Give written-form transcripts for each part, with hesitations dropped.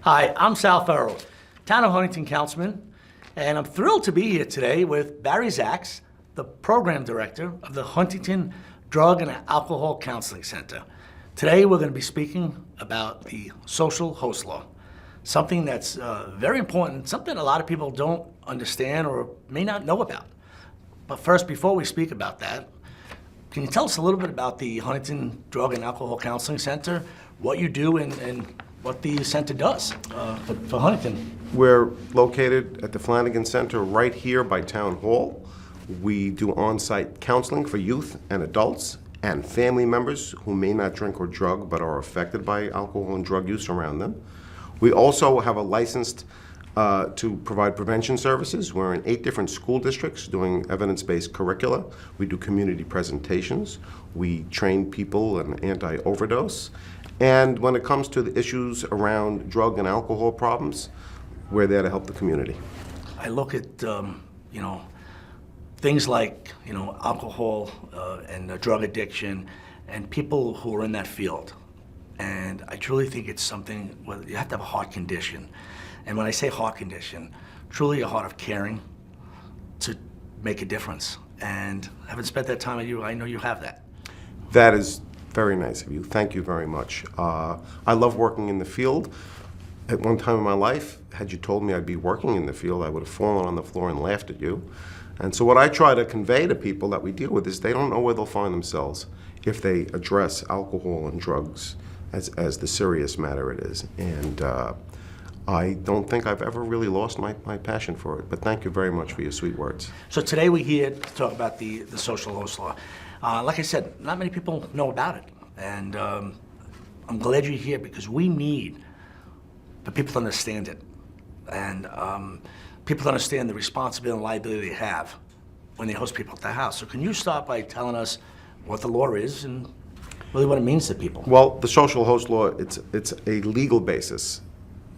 Hi, I'm Sal Farrell, Town of Huntington Councilman, and I'm thrilled to be here today with Barry Zaks, the Program Director of the Huntington Drug and Alcohol Counseling Center. Today we're going to be speaking about the social host law, something that's very important, something a lot of people don't understand or may not know about. But first, before we speak about that, can you tell us a little bit about the Huntington Drug and Alcohol Counseling Center, what you do and what the center does for Huntington? We're located at the Flanagan Center right here by Town Hall. We do on-site counseling for youth and adults and family members who may not drink or drug but are affected by alcohol and drug use around them. We also have a license to provide prevention services. We're in 8 different school districts doing evidence-based curricula. We do community presentations. We train people in anti-overdose. And when it comes to the issues around drug and alcohol problems, we're there to help the community. I look at, things like, alcohol and drug addiction and people who are in that field. And I truly think it's something, well, you have to have a heart condition. And when I say heart condition, truly a heart of caring to make a difference. And having spent that time with you, I know you have that. That is very nice of you. Thank you very much. I love working in the field. At one time in my life, had you told me I'd be working in the field, I would have fallen on the floor and laughed at you. And so what I try to convey to people that we deal with is they don't know where they'll find themselves if they address alcohol and drugs as the serious matter it is. And I don't think I've ever really lost my passion for it, but thank you very much for your sweet words. So today we're here to talk about the social host law. Like I said, not many people know about it, and I'm glad you're here because we need for people to understand it, and people to understand the responsibility and liability they have when they host people at their house. So can you start by telling us what the law is and really what it means to people? Well, the social host law, it's a legal basis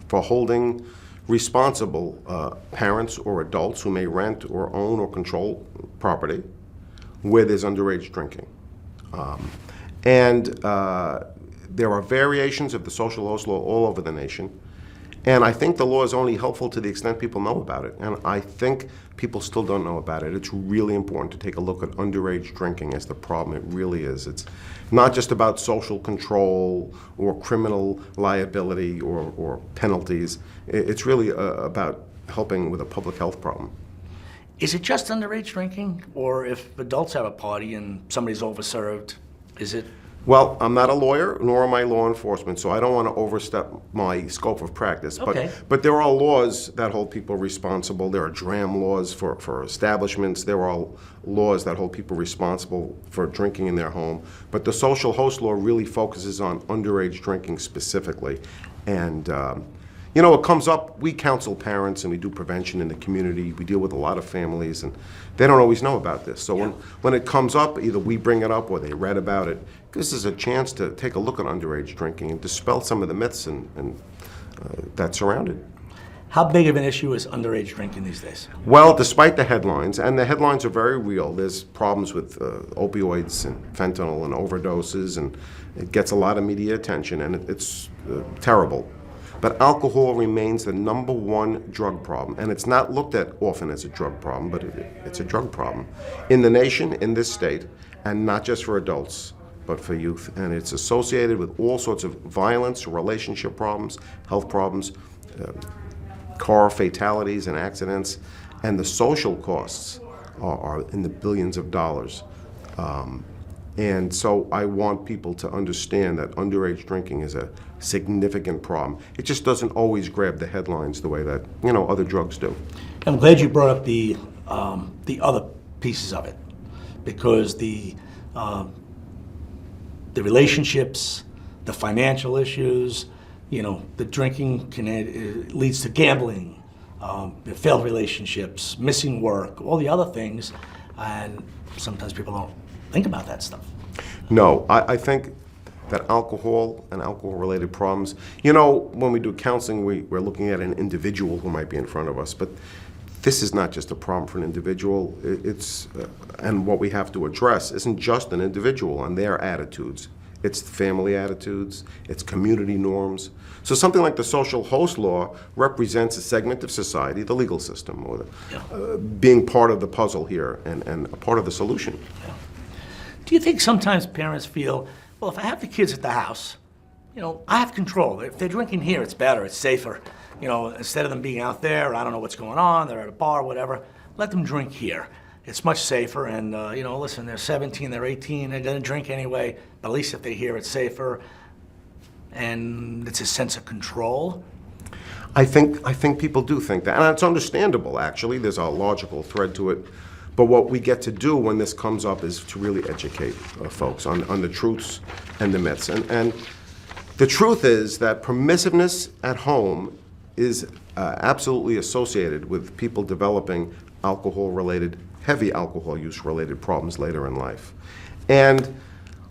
for holding responsible parents or adults who may rent or own or control property where there's underage drinking. There are variations of the social host law all over the nation. And I think the law is only helpful to the extent people know about it. And I think people still don't know about it. It's really important to take a look at underage drinking as the problem it really is. It's not just about social control or criminal liability or penalties. It's really about helping with a public health problem. Is it just underage drinking? Or if adults have a party and somebody's overserved, is it? Well, I'm not a lawyer, nor am I law enforcement, so I don't want to overstep my scope of practice. Okay. But there are laws that hold people responsible. There are DRAM laws for establishments. There are laws that hold people responsible for drinking in their home. But the social host law really focuses on underage drinking specifically. And it comes up, we counsel parents and we do prevention in the community. We deal with a lot of families and they don't always know about this. So when it comes up, either we bring it up or they read about it. This is a chance to take a look at underage drinking and dispel some of the myths that surround it. How big of an issue is underage drinking these days? Well, despite the headlines, and the headlines are very real, there's problems with opioids and fentanyl and overdoses, and it gets a lot of media attention, and it's terrible. But alcohol remains the #1 drug problem, and it's not looked at often as a drug problem, but it's a drug problem in the nation, in this state, and not just for adults, but for youth. And it's associated with all sorts of violence, relationship problems, health problems, car fatalities and accidents, and the social costs are in the billions of dollars. And so I want people to understand that underage drinking is a significant problem. It just doesn't always grab the headlines the way that, other drugs do. I'm glad you brought up the other pieces of it, because the relationships, the financial issues, the drinking leads to gambling, failed relationships, missing work, all the other things, and sometimes people don't think about that stuff. No, I think that alcohol and alcohol-related problems, when we do counseling, we're looking at an individual who might be in front of us, but this is not just a problem for an individual. And what we have to address isn't just an individual and their attitudes. it's family attitudes, it's community norms. So something like the social host law represents a segment of society, the legal system, or being part of the puzzle here and a part of the solution. Do you think sometimes parents feel, well, if I have the kids at the house, I have control. If they're drinking here, it's better, it's safer. Instead of them being out there, I don't know what's going on, they're at a bar, whatever, let them drink here. It's much safer, and listen, they're 17, they're 18, they're gonna drink anyway, but at least if they're here, it's safer, and it's a sense of control. I think people do think that, and it's understandable, actually. There's a logical thread to it. But what we get to do when this comes up is to really educate folks on the truths and the myths. And the truth is that permissiveness at home is absolutely associated with people developing heavy alcohol use-related problems later in life. And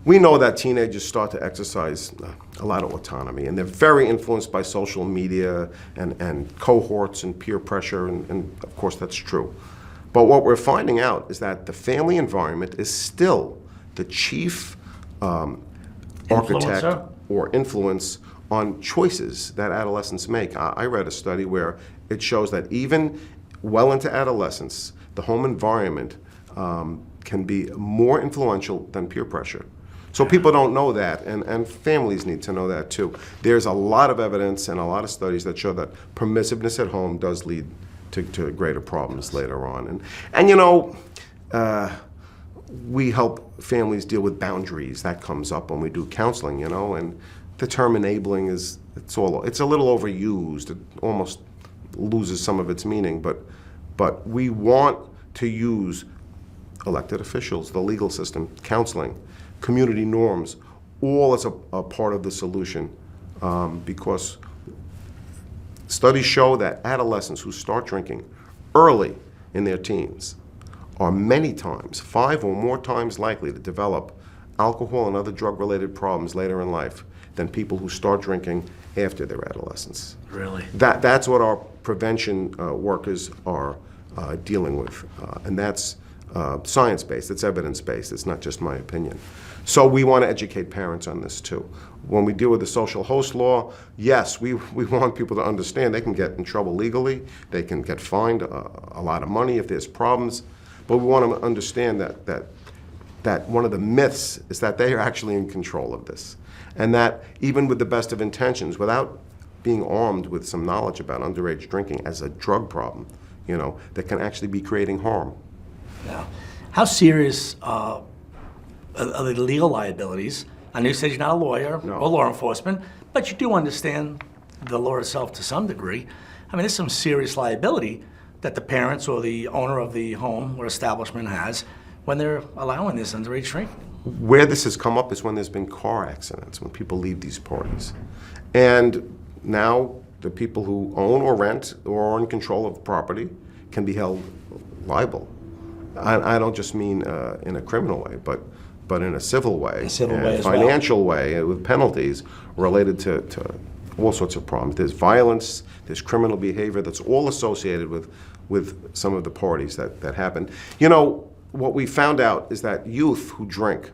we know that teenagers start to exercise a lot of autonomy, and they're very influenced by social media and cohorts and peer pressure, and of course that's true. But what we're finding out is that the family environment is still the chief architect or influence on choices that adolescents make. I read a study where it shows that even well into adolescence, the home environment can be more influential than peer pressure. So people don't know that, and families need to know that too. There's a lot of evidence and a lot of studies that show that permissiveness at home does lead to greater problems later on. And we help families deal with boundaries. That comes up when we do counseling, and the term enabling it's a little overused. It almost loses some of its meaning, but we want to use elected officials, the legal system, counseling, community norms, all as a part of the solution, because studies show that adolescents who start drinking early in their teens are many times, 5 or more times likely to develop alcohol and other drug-related problems later in life than people who start drinking after their adolescence. Really? That's what our prevention workers are dealing with, and that's science-based, it's evidence-based, it's not just my opinion. So we want to educate parents on this too. When we deal with the social host law, yes, we want people to understand they can get in trouble legally, they can get fined a lot of money if there's problems, but we want them to understand that one of the myths is that they are actually in control of this, and that even with the best of intentions, without being armed with some knowledge about underage drinking as a drug problem, that can actually be creating harm. Yeah. How serious are the legal liabilities? I know you said you're not a lawyer or law enforcement, but you do understand the law itself to some degree. I mean, there's some serious liability that the parents or the owner of the home or establishment has when they're allowing this underage drinking. Where this has come up is when there's been car accidents, when people leave these parties. And now the people who own or rent or are in control of property can be held liable. I don't just mean in a criminal way, but in a civil way, as financial way, with penalties related to all sorts of problems. There's violence, there's criminal behavior that's all associated with some of the parties that happen. What we found out is that youth who drink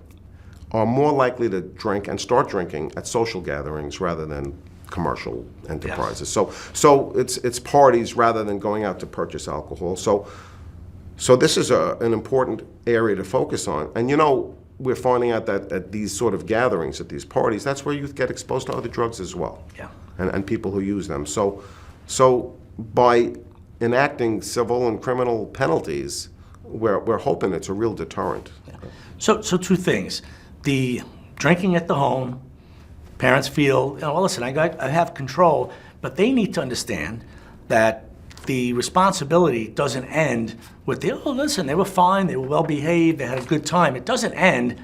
are more likely to drink and start drinking at social gatherings rather than commercial enterprises. Yes. So it's parties rather than going out to purchase alcohol. So this is an important area to focus on. And we're finding out that at these sort of gatherings, at these parties, that's where youth get exposed to other drugs as well. Yeah. And people who use them. So by enacting civil and criminal penalties, we're hoping it's a real deterrent. Yeah. So two things. The drinking at the home, parents feel, well, listen, I have control, but they need to understand that the responsibility doesn't end with listen, they were fine, they were well behaved, they had a good time. It doesn't end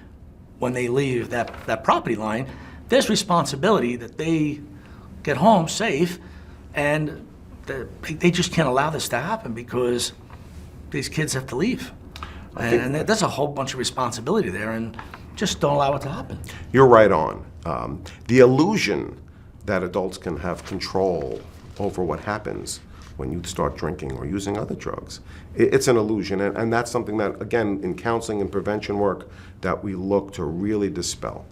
when they leave that property line. There's responsibility that they get home safe, and they just can't allow this to happen because these kids have to leave. And there's a whole bunch of responsibility there, and just don't allow it to happen. You're right on. The illusion that adults can have control over what happens when you start drinking or using other drugs. It's an illusion, and that's something that, again, in counseling and prevention work, that we look to really dispel.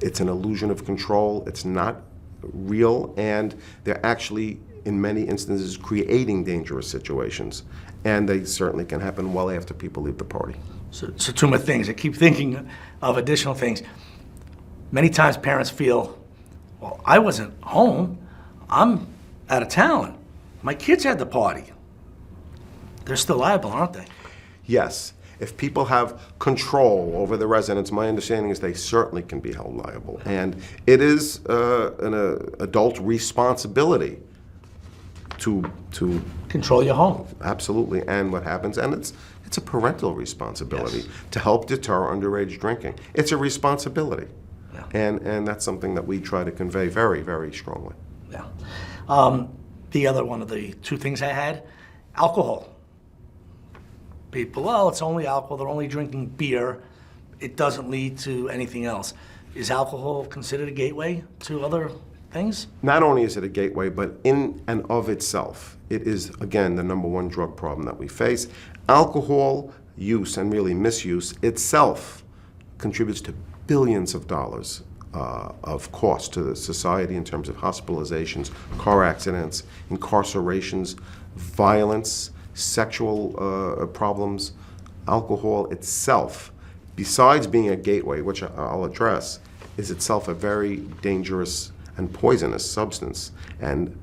It's an illusion of control. It's not real, and they're actually, in many instances, creating dangerous situations. And they certainly can happen well after people leave the party. So two more things. I keep thinking of additional things. Many times parents feel, well, I wasn't home. I'm out of town. My kids had the party. They're still liable, aren't they? Yes, if people have control over the residents, my understanding is they certainly can be held liable. And it is an adult responsibility to Control your home. absolutely end what happens. And it's a parental responsibility Yes. to help deter underage drinking. It's a responsibility. Yeah. And that's something that we try to convey very, very strongly. Yeah. The other one of the two things I had, alcohol. People, well, it's only alcohol. They're only drinking beer. It doesn't lead to anything else. Is alcohol considered a gateway to other things? Not only is it a gateway, but in and of itself, it is, again, the number one drug problem that we face. Alcohol use and really misuse itself contributes to billions of dollars of cost to the society in terms of hospitalizations, car accidents, incarcerations, violence, sexual problems. Alcohol itself, besides being a gateway, which I'll address, is itself a very dangerous and poisonous substance. And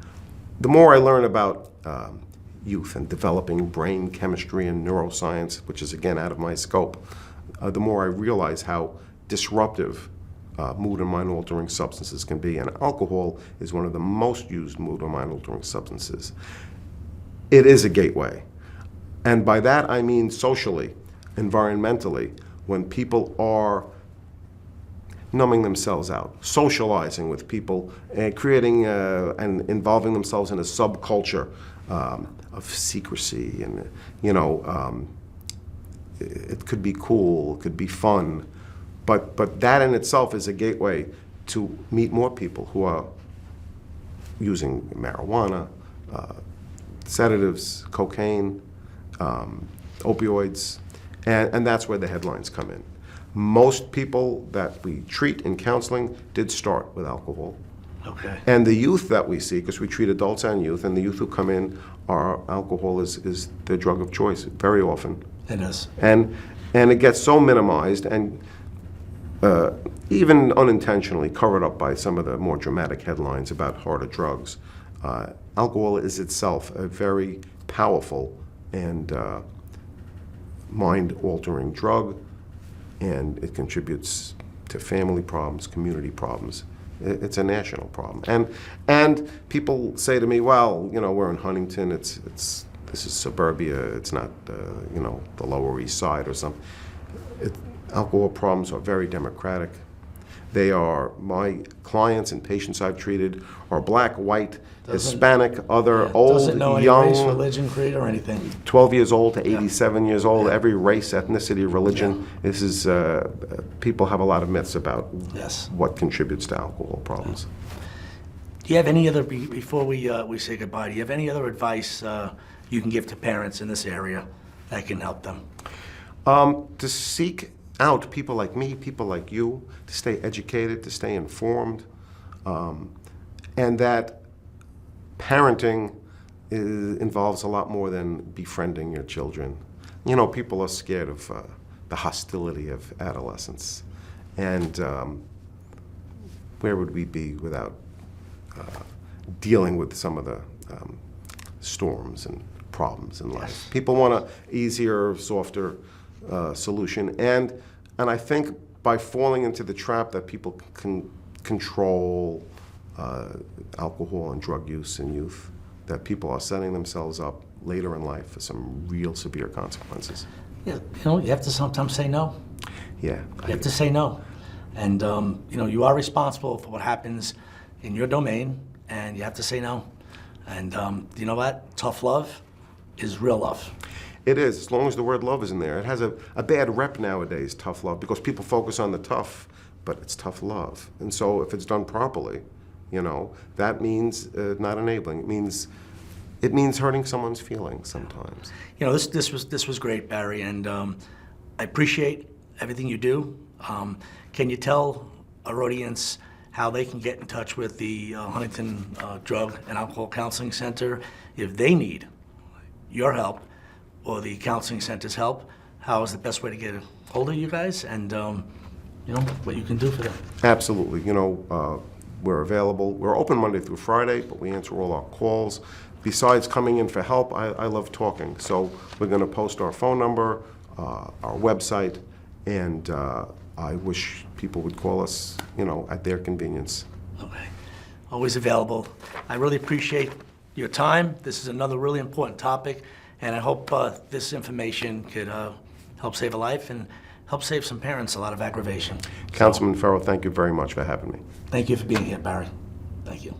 the more I learn about youth and developing brain chemistry and neuroscience, which is again out of my scope, the more I realize how disruptive mood and mind altering substances can be. And alcohol is one of the most used mood and mind altering substances. It is a gateway. And by that I mean socially, environmentally, when people are numbing themselves out, socializing with people, creating and involving themselves in a subculture of secrecy, and it could be cool, it could be fun, but that in itself is a gateway to meet more people who are using marijuana, sedatives, cocaine, opioids, and that's where the headlines come in. Most people that we treat in counseling did start with alcohol. Okay. And the youth that we see, because we treat adults and youth, and the youth who come in, alcohol is their drug of choice very often. It is. And it gets so minimized and even unintentionally covered up by some of the more dramatic headlines about harder drugs. Alcohol is itself a very powerful and mind-altering drug, and it contributes to family problems, community problems. It's a national problem. And people say to me, well, we're in Huntington, this is suburbia, it's not, the Lower East Side or something. Alcohol problems are very democratic. They are, my clients and patients I've treated are black, white, Hispanic, other, old, Doesn't know any young, race, religion, creed, or anything. 12 years old to 87 years old, every race, ethnicity, religion. This is, people have a lot of myths about Yes. what contributes to alcohol problems. Do you have any other, before we say goodbye, do you have any other advice you can give to parents in this area that can help them? To seek out people like me, people like you, to stay educated, to stay informed, and that parenting involves a lot more than befriending your children. People are scared of the hostility of adolescence, and where would we be without dealing with some of the storms and problems in life? Yes. People want an easier, softer solution, and I think by falling into the trap that people can control alcohol and drug use in youth, that people are setting themselves up later in life for some real severe consequences. Yeah, you have to sometimes say no. Yeah. You have to say no. And, you are responsible for what happens in your domain, and you have to say no. And you know what? Tough love is real love. It is, as long as the word love is in there. It has a bad rep nowadays, tough love, because people focus on the tough, but it's tough love. And so if it's done properly, that means not enabling. It means hurting someone's feelings sometimes. This was great, Barry, and I appreciate everything you do. Can you tell our audience how they can get in touch with the Huntington Drug and Alcohol Counseling Center if they need your help or the counseling center's help? How is the best way to get a hold of you guys, and what you can do for them? Absolutely. We're available. We're open Monday through Friday, but we answer all our calls. Besides coming in for help, I love talking. So we're going to post our phone number, our website, and I wish people would call us, at their convenience. Okay. Always available. I really appreciate your time. This is another really important topic, and I hope this information could help save a life and help save some parents a lot of aggravation. Councilman Farrell, thank you very much for having me. Thank you for being here, Barry. Thank you.